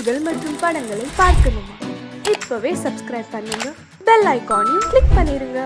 செய்திகள் மற்றும் படங்களை பார்க்கணுமா? இப்பவே சப்ஸ்கிரைப் பண்ணுங்க, பெல் ஐகானையும் கிளிக் பண்ணிருங்க.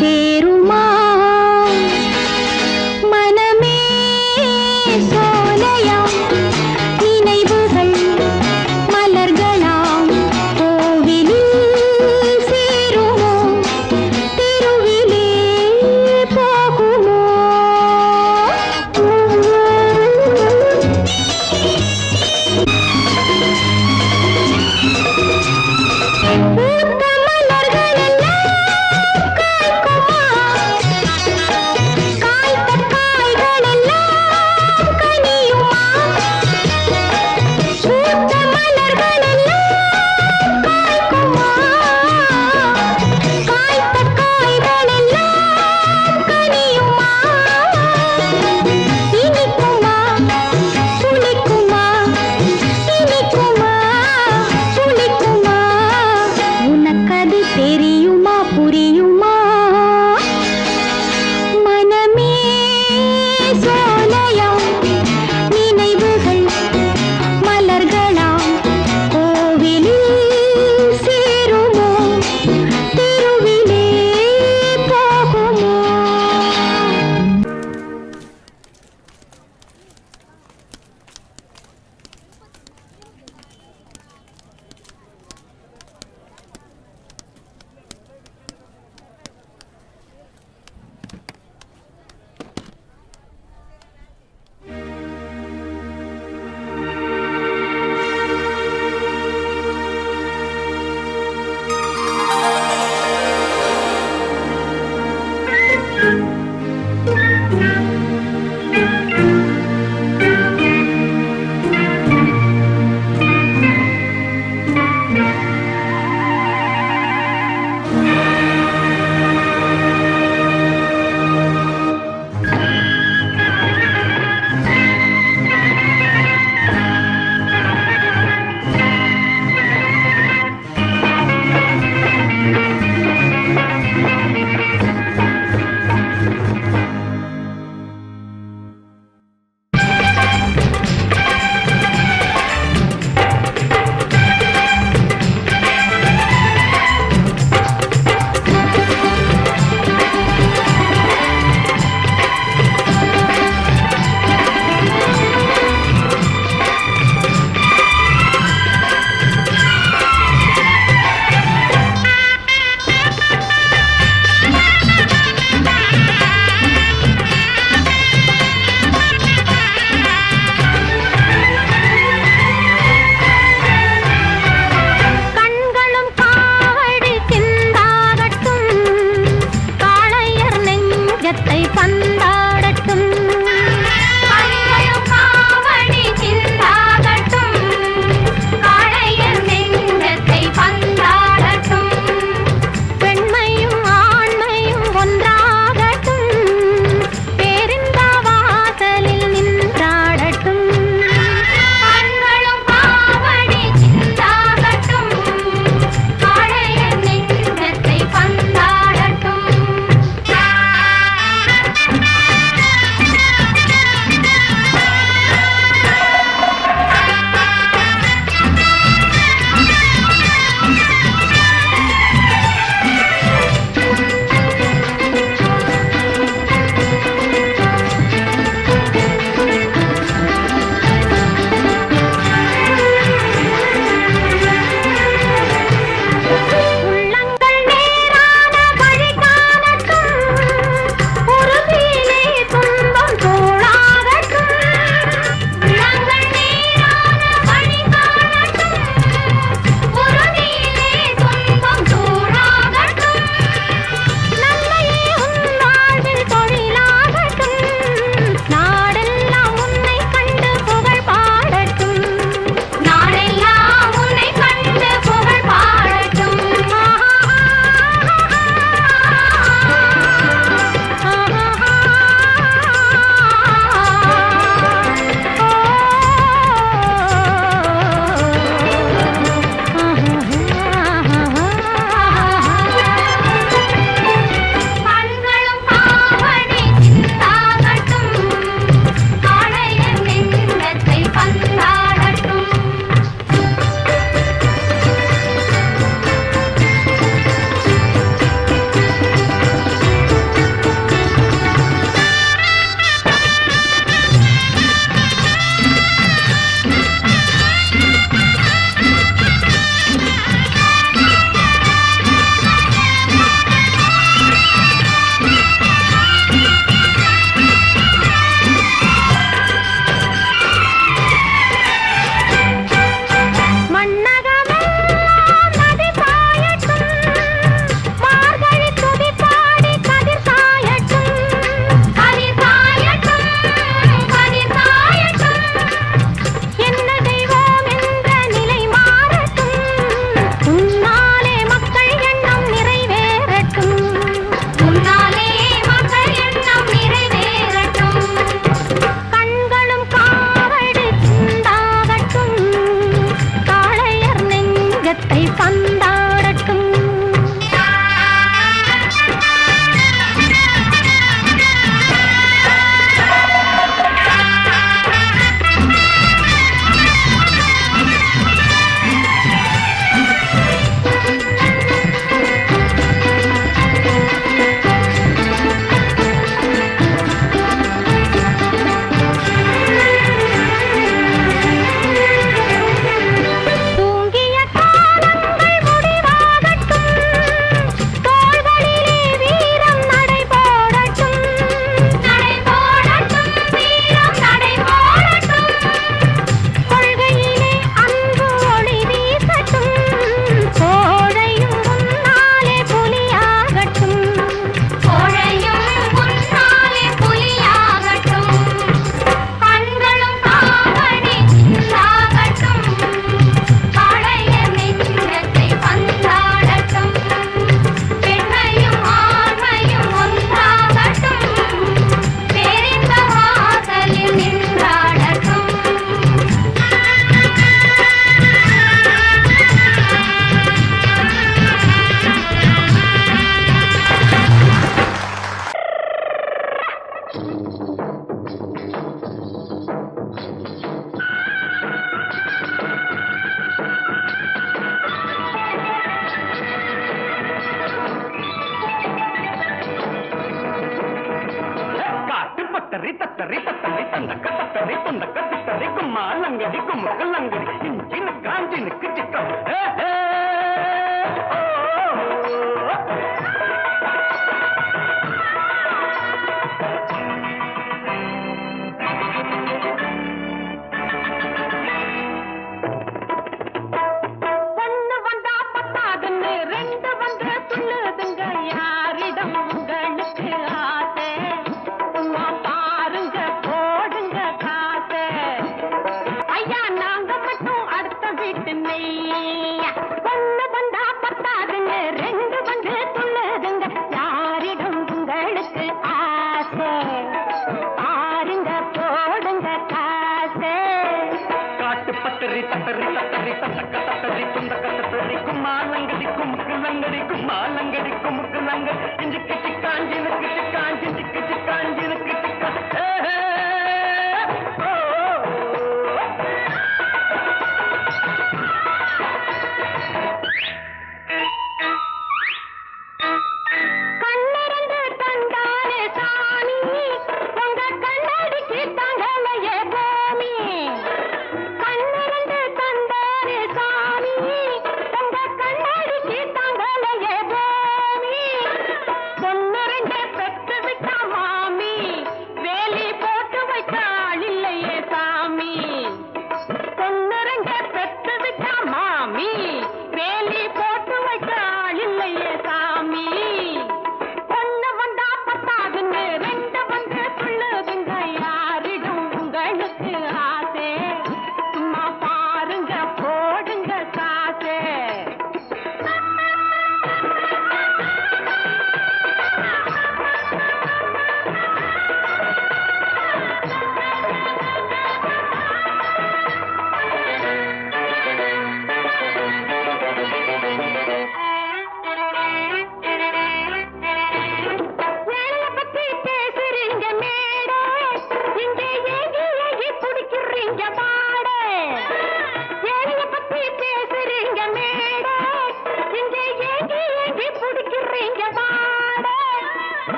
சேருமா மனமே சோலையாம் நினைவுகள் மலர்களாம் கோவிலில் சேருமோ தெருவிலே போகுமோ பூத்த மலர்கள் எல்லாம் காய்க்குமா காய்த்த காய்கள் எல்லாம் கனியுமா பூத்த மலர்கள் எல்லாம் காய்க்குமா காய்த்த காய்கள் எல்லாம் கனியுமா இனிக்குமா புளிக்குமா இனிக்குமா புளிக்குமா உனக்கது தெரியுமா புரியுமா மனமே சோலையாம் நினைவுகள் மலர்களாம் கோவிலில் சேருமோ தெருவிலே போகுமோ தத்தரி தத்தரி தத்தரி தந்தக்க தத்தரி துந்தக்க தித்தரி கும்மாலங்கடி கும்முக்கல்லங்கடி இஞ்சினு காஞ்சினுக்கு சிக்கம் தத்தரி தத்தரி தத்தரி தந்தக்க தத்தரி துந்தக்க தத்தரி கும்மாலங்கடி கும்முக்கல்லங்கடி கும்மாலங்கடி கும்முக்கல்லங்க இஞ்சிக்கு சிக்காஞ்சினுக்கு சிக்காஞ்சி சிக்கு சிக்காஞ்சினுக்கு சிக்கா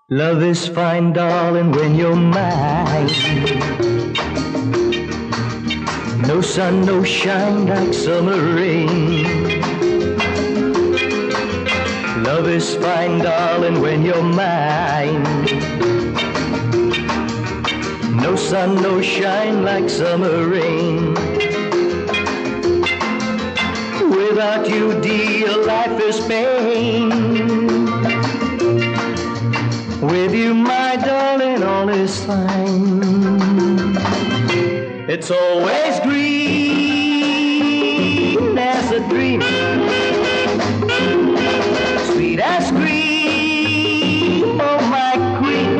Love is fine, darling, when you're mine. No sun, no shine like summer rain. Love is fine, darling, when you're mine. No sun, no shine like summer rain. Without you, dear, life is pain. With you, my darling, all is fine. It's always green as a dream, sweet as cream, oh my queen.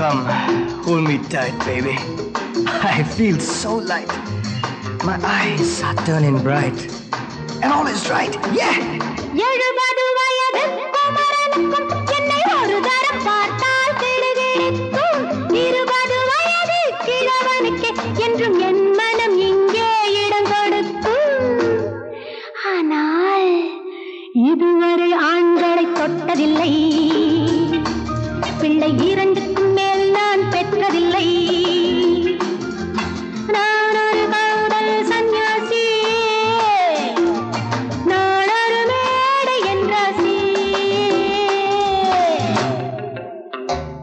Come, hold me tight, baby. I feel so light. My eyes are turning bright. And all is right, yeah! 70 வயது குமரனுக்கும் என்னை ஒரு தரம் பார்த்தால் கிடுகிடுக்கும். 20 வயது கிழவனுக்கு என்றும் என் மனம் இங்கே இடம் கொடுக்கும். ஆனால் இதுவரை ஆண்களை தொட்டதில்லை, பிள்ளை 2க்கும் மேல் நான் பெற்றதில்லை. நான் ஒரு காதல் சன்னியாசி, நான் ஒரு மேடை என்றாசி.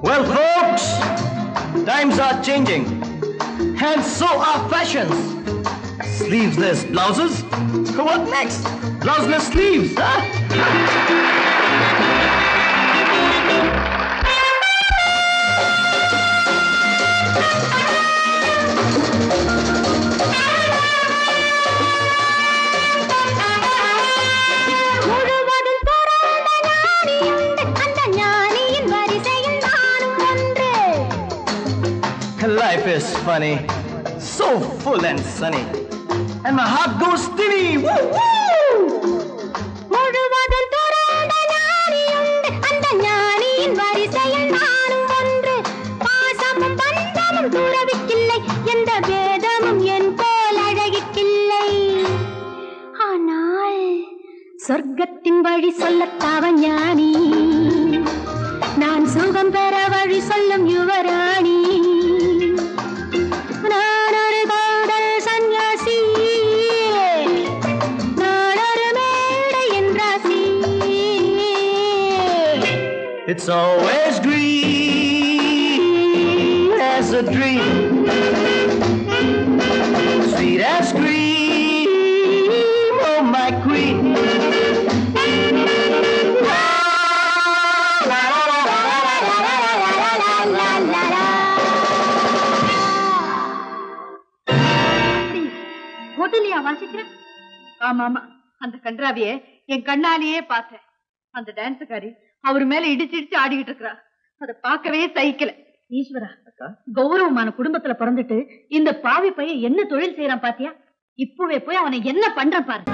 Well, folks, times are changing. And so are fashions. Sleeveless blouses? What next? Blouseless sleeves, huh? முழுவதும் பிறந்த ஞானியுண்டு, அந்த ஞானியின் வரிசையில் நானும் ஒன்று. Life is funny, so full and sunny. And my heart goes steady. Woo, woo! முழுவதும் பிறந்த ஞானியுண்டு, அந்த ஞானியின் வரிசையில் நானும் ஒன்று. பாசமும் பந்தமும் துறவிக்கில்லை, எந்த வேதமும் என் போல் அழகிக்கில்லை. ஆனால் சொர்க்கத்தின் வழி சொல்லத்தாவன் ஞானி, நான் சுகம் பெற வழி சொல்லும் யுவராணி. நான் ஒரு காதல் சன்னியாசி, நான் ஒரு மேடை என்றாசி. It's always green as a dream, sweet as cream, oh my queen. ஹோட்டலியா வாசிக்கிற? ஆமா, அந்த கன்றாவிய என் கண்ணாலேயே பார்த்தேன். அந்த டான்ஸுக்காரி அவர் மேல இடிச்சு ஆடிக்கிட்டு இருக்கிறா. அதை பார்க்கவே சகிக்கல. ஈஸ்வரா, கௌரவமான குடும்பத்துல பிறந்துட்டு இந்த பாவி பையன் என்ன தொழில் செய்யறான் பாத்தியா? இப்பவே போய் அவனை என்ன பண்றான் பாரு.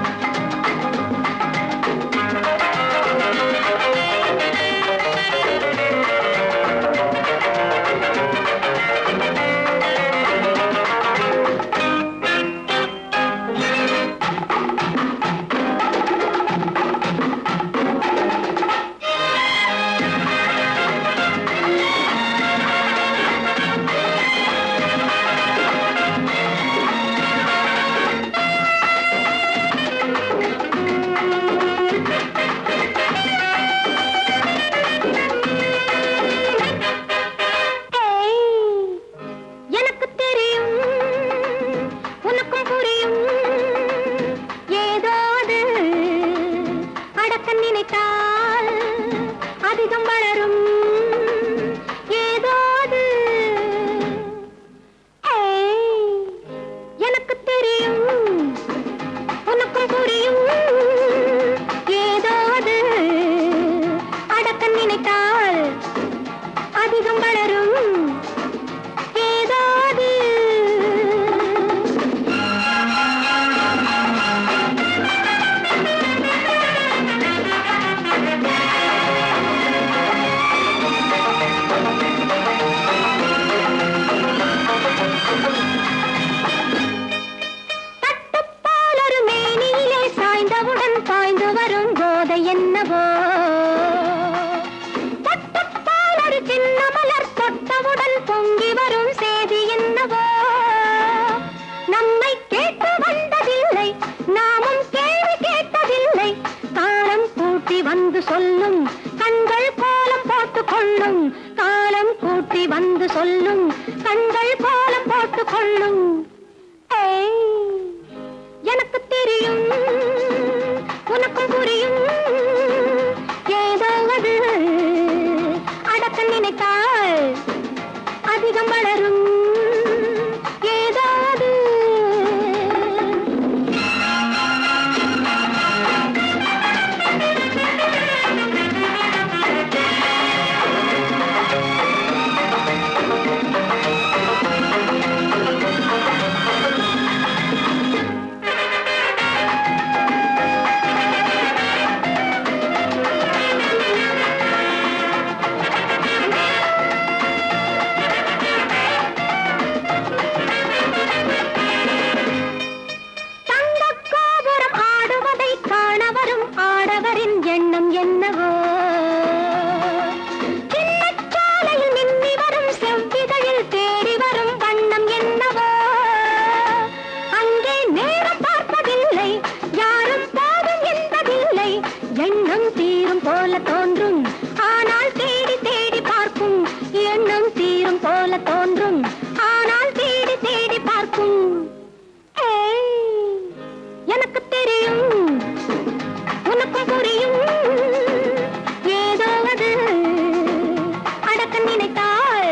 நினைத்தால்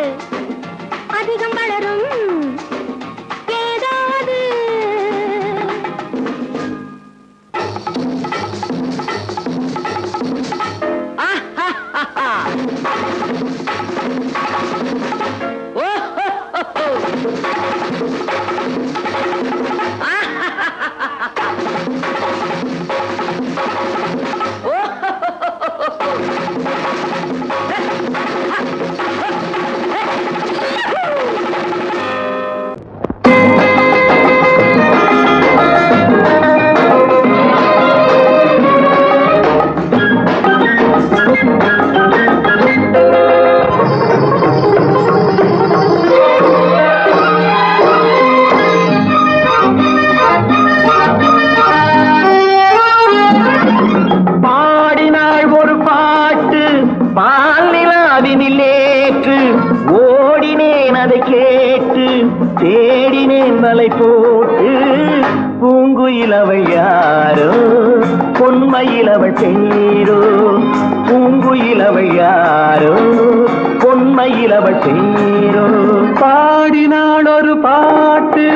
அதிகம் வளரும் ஏதாவது தேடினேன் வலை போட்டு பூங்குயில் அவள் யாரோ பொன்மையில் அவள் பேரோ பூங்குயில் அவள் யாரோ பொன்மையில் அவள் பேரோ பாடினாள் ஒரு பாட்டு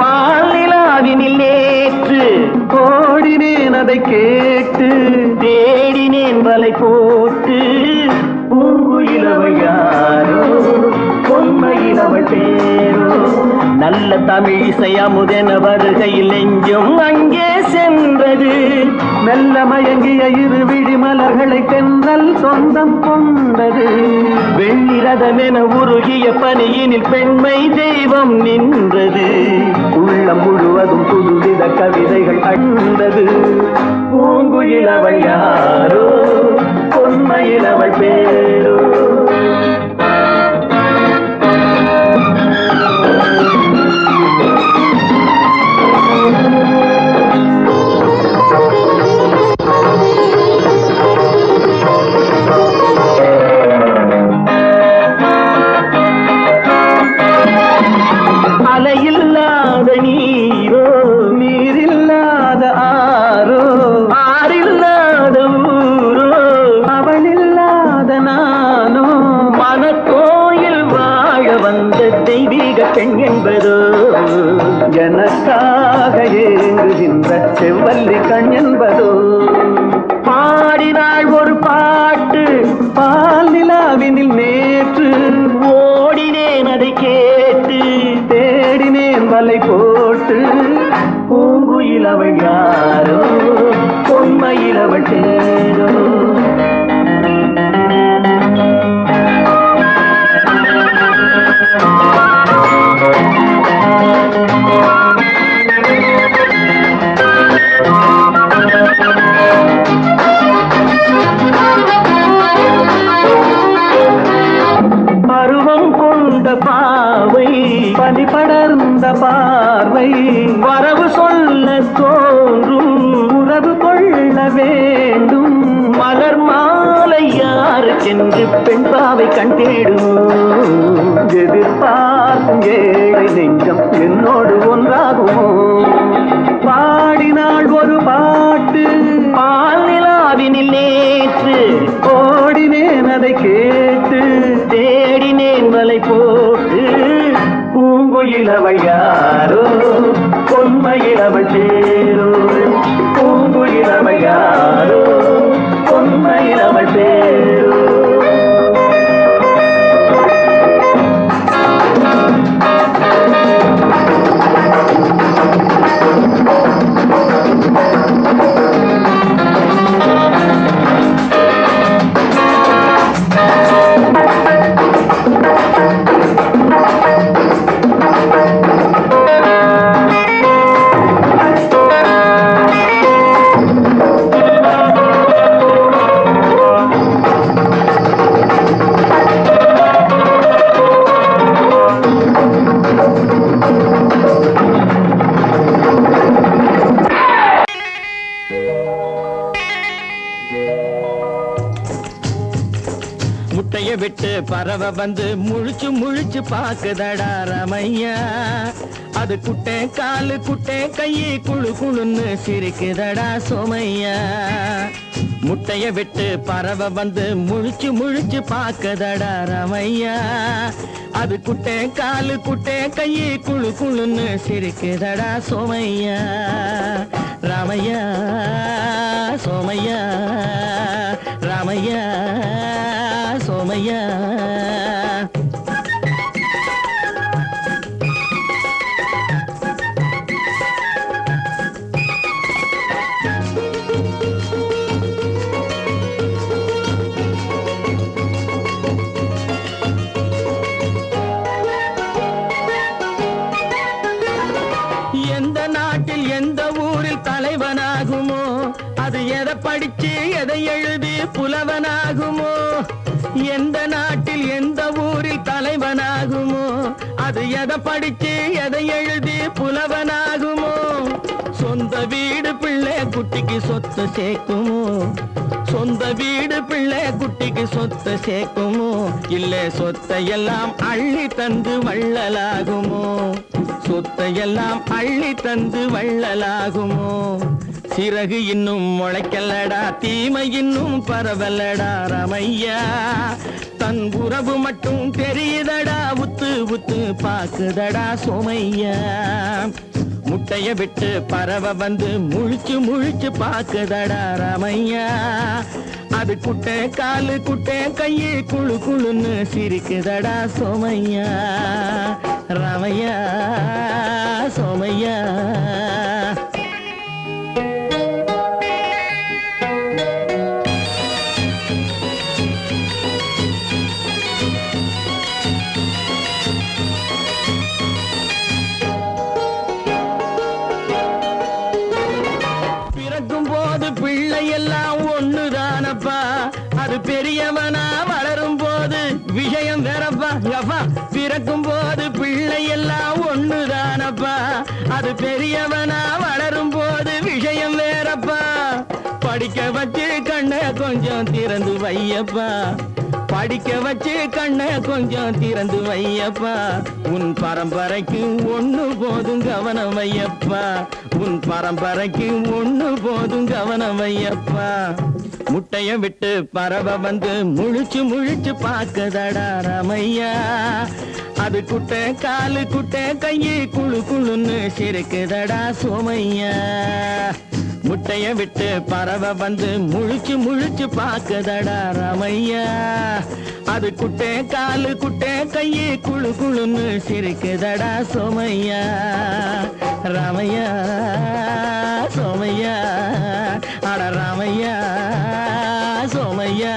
பாலிலாவினில் நேற்று ஓடினேன் அதை கேட்டு தேடினேன் வலை போட்டு பூங்குயில் அவள் யாரோ பொன்மையில் அவள் பேரோ நல்ல தமிழ் இசை அமுதென வருகையில் நெஞ்சும் அங்கே சென்றது மெல்ல மயங்கிய இரு விழி மலர்களை தென்றல் சொந்தம் கொண்டது வெண்ணிரதமென உருகிய பனியினில் பெண்மை தெய்வம் நின்றது உள்ளம் முழுவதும் புதுவித கவிதைகள் அண்டது பூங்குயில் அவள் யாரோ பொன்மையில் அவள் பேரோ அலையில்லாத நீரோ நீரில்லாத ஆரோ ஆறில்லாத ஊரோ அவளில்லாத நானோ மனக்கோயில் வாழ வந்த தெய்வீக பெண் என்பதோ எனக்காக ஏங்குகின்ற செவ்வல்லி கண் என்பதோ பாடினாள் ஒரு பாட்டு பால் நிலாவினில் நேற்று ஓடினேன் அதை கேட்டு தேடினேன் வலை போட்டு பூங்குயில் அவள் யாரோ பொன்மையில் அவள் தேரோ பருவம் கொண்ட பாவை பனி படர்ந்த பார்வை வரவு சொல்ல தோன்றும் உறவு கொள்ள வேண்டும் மலர் மாலை யாருக்கென்று பெண் பாவை கண் தேடும் எதிர்பார்க்கும் ஏழை நெஞ்சம் என்னோடு ஒன்றாகுமோ பாடினாள் ஒரு பாட்டு பால் நிலாவினில் நேற்று ஓடினேன் அதை கேட்டு தேடினேன் வலை போட்டு பூங்குயில் அவள் யாரோ பொன்மையில் அவள் பேரோ பூங்குயில் அவள் யாரோ பொன்மையில் அவள் பேரோ முட்டைய விட்டு பறவை வந்து முழிச்சு முழிச்சு பாக்குதடா ரமையா அது குட்டை காலு குட்டை கையை குழு குழுன்னு சிரிக்குதடா சோமையா முட்டைய விட்டு பறவை வந்து முழிச்சு முழிச்சு பாக்கதடா ராமையா. அது குட்டே காலு குட்டே கையை குழு குழுன்னு சிரிக்குதடா சோமையா. ராமையா சோமையா ராமையா சோமையா. எந்த நாட்டில் எந்த ஊரில் தலைவனாகுமோ, அது எதை படிச்சு எதை எழுதி புலவனாகுமோ. எந்த நாட்டில் எந்த ஊரில் தலைவனாகுமோ, அது எதை படிச்சு எதை எழுதி புலவனாகுமோ. சொந்த வீடு பிள்ளை குட்டிக்கு சொத்து சேர்க்குமோ, சொந்த வீடு பிள்ளை குட்டிக்கு சொத்து சேர்க்குமோ. இல்ல சொத்தையெல்லாம் அள்ளி தந்து வள்ளலாகுமோ, சொத்தையெல்லாம் அள்ளி தந்து வள்ளலாகுமோ. சிறகு இன்னும் முளைக்கல்லடா, தீமை இன்னும் பரவலடா ராமையா. தன் உறவு மட்டும் தெரியுதடா, உத்து உத்து பாக்குதடா சோமையா. முட்டைய விட்டு பறவை வந்து முழிச்சு முழிச்சு பாக்குதடா ராமையா. அது குட்டை காலு குட்டை கையை குழு குழுன்னு சிரிக்குதடா சோமையா. ராமையா சோமையா. பிறக்கும் போது பிள்ளை எல்லாம் ஒண்ணுதானப்பா, அது பெரியவனா வளரும் போது விஷயம் வேறப்பா. அப்பா பிறக்கும் போது பிள்ளை எல்லாம் ஒண்ணுதானப்பா, அது பெரியவனா வளரும் போது விஷயம் வேறப்பா. படிக்க வச்சு கண்ணை கொஞ்சம் திறந்து வையப்பா, படிக்க வச்சு கண்ணை கொஞ்சம் திறந்து வையப்பா. உன் பரம்பரைக்கு ஒண்ணு போதும் கவனம் வையப்பா, உன் பரம்பரைக்கு ஒண்ணு போதும் கவனம் வையப்பா. முட்டைய விட்டு பறவை வந்து முழிச்சு முழிச்சு பாக்குதடா ராமையா. அது குட்டை காலு குட்டை கையை குழு குழுன்னு சிரிக்குதடா சோமையா. முட்டைய விட்டு பறவை வந்து முழிச்சு முழிச்சு பாக்குதடா ராமையா. அது குட்டை காலு குட்டை கையை குழு குழுன்னு சிரிக்குதடா சோமையா. ராமையா சோமையா. அட ராமையா சோமையா.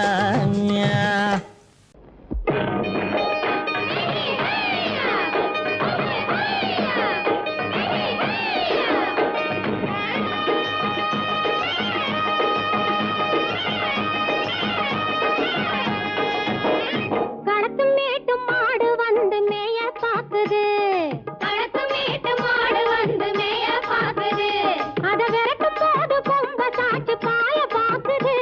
களத்து மேட்டு மாடு வந்து மேய பாக்குது, களத்து மேட்டு மாடு வந்து மேய பாக்குது. அத விரட்டும் போது கொம்ப சாச்சு பாய பாக்குது.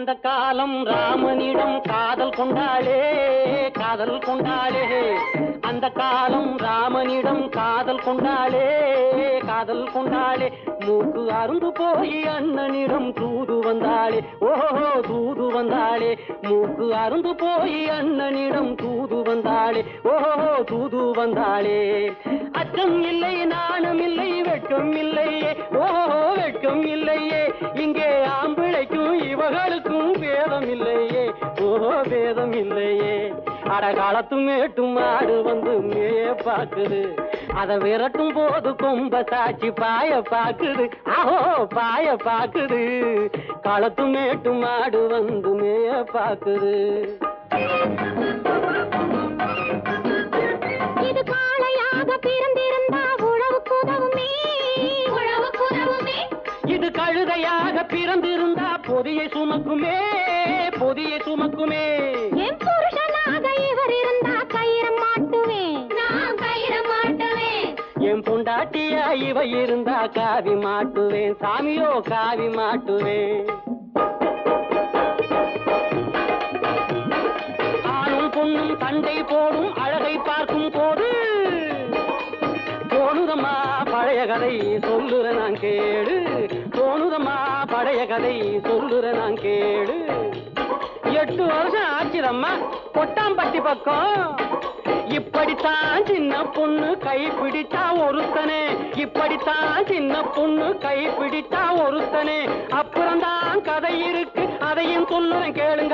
அந்த காலம் ராமனிடம் காதல் கொண்டாளே காதல் கொண்டாளே அந்த காலம் ராமனிடம் காதல் கொண்டாளே காதல் கொண்டாளே மூக்கு அருந்து போய் அண்ணனிடம் தூது வந்தாளே ஓஹோ தூது வந்தாளே மூக்கு அருந்து போய் அண்ணனிடம் தூது வந்தாளே ஓஹோ தூது வந்தாளே அச்சம் இல்லை நாணம் இல்லை வெட்கம் இல்லையே ஓஹோ வெட்கம் இல்லையே இங்கே ஆம்பிளைக்கும் இவர்களுக்கும் வேதம் இல்லையே ஓஹோ வேதம் இல்லையே அடகாலத்து மேட்டும் ஆடு வந்து மேய பாக்குது அதை விரட்டும் போது கொம்ப சாட்சி பாய பாக்குது ஆஹோ பாய பாக்குது களத்து மேட்டும் ஆடு வந்து மேய பாக்குது இது காளையாக பிறந்திருந்தா உழவுக்கு உதவுமே உழவுக்கு உதவுமே இது கழுதையாக பிறந்திருந்தா பொதியை சுமக்குமே பொதியை சுமக்குமே என் புருஷனாக இவர் இருந்தா கயிறம் மாட்டுவேன் நான் கயிறம் மாட்டுவேன் என் பொண்டாட்டியா இவ இருந்தா காவி மாட்டுவேன் சாமியோ காவி மாட்டுவேன் ஆணும் பொண்ணும் சண்டை போடும் அழகை பார்க்கும் போது தோணுதம்மா பழைய கதை சொல்லுற நான் கேடு தோணுதம்மா பழைய கதை சொல்லுற நான் கேடு 8 வருஷம் ஆச்சுதம்மா கொட்டாம்பட்டி பக்கம் இப்படித்தான் சின்ன பொண்ணு கை பிடிச்சா ஒருத்தனே இப்படித்தான் சின்ன பொண்ணு கை பிடிச்சா ஒருத்தனே அப்புறம்தான் கதை இருக்கு அதையும் சொல்லுறேன் கேளுங்க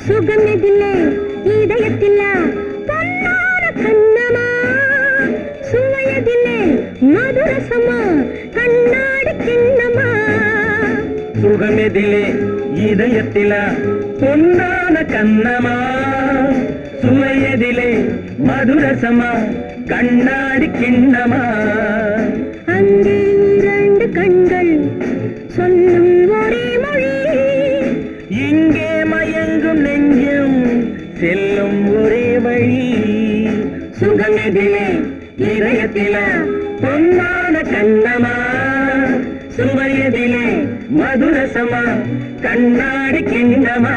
சுகமெதில்லை இதயத்தில்ல பொன்னான கண்ணமா சுவையதில்லை மதுரசமா கண்ணாடி கிண்ணமா சுகமெதிலே இதயத்தில பொன்னான கண்ணமா சுவையதிலே மதுரசமா கண்ணாடி கிண்ணமா அங்கே 2 கண்கள் சொல்லும் ஒரே மொழி இங்கே மயங்கும் நெஞ்சம் செல்லும் ஒரே வழி சுகமெதிலே இதயத்தில பொன்னான கண்ணமா சுவையதிலே மதுரசமா கண்ணாடி கிண்ணமா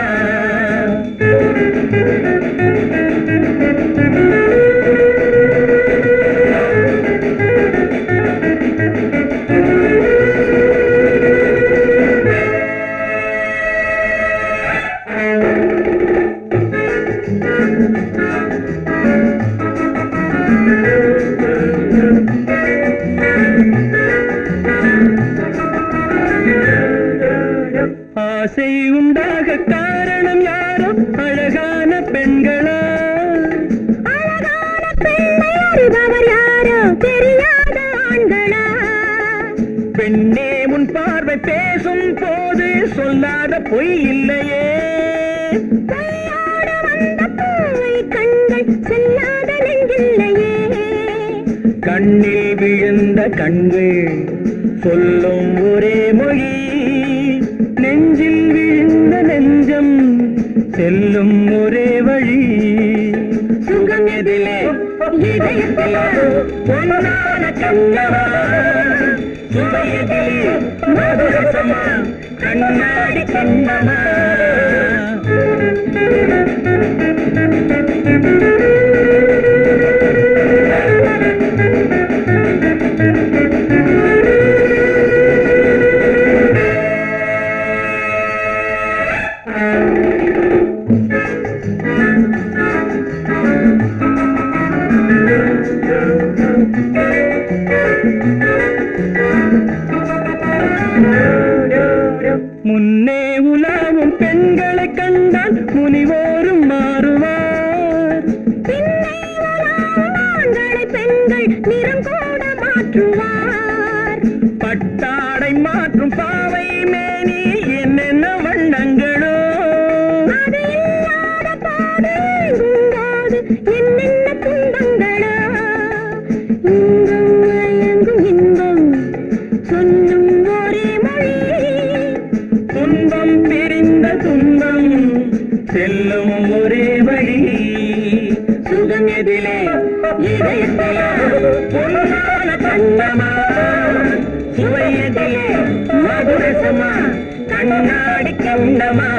ஆசை உண்டாக காரணம் யாரோ அழகான பெண்களா அழகான பெண்ணை அறிபவர் யாரோ தெரியாத ஆண்களா பெண்ணே உன் பார்வை பேசும் போது சொல்லாத பொய் இல்லையே கையோடு வந்த பூவை கண்கள் செல்லாத நெஞ்சில்லையே கண்ணில் விழுந்த கண்கள் சொல்லும் ஒரே மொழி நெஞ்சில் விழுந்த நெஞ்சம் செல்லும் ஒரே வழி சுகம் எதிலே இதயத்தில பொன்னான கண்ணவா சுவையதிலே மதுரசமா கண்ணாடி கண்ணமா முன்னே உலாவும் பெண்களை கண்டால் முனிவோரும் மாறுவார் பின்னே செல்லும் ஒரே வழி சுகம் எதிலே இதயத்திலே பொன்னான கண்ணமா சுவை எதிலே மதுரசமா கண்ணாடி கண்ணமா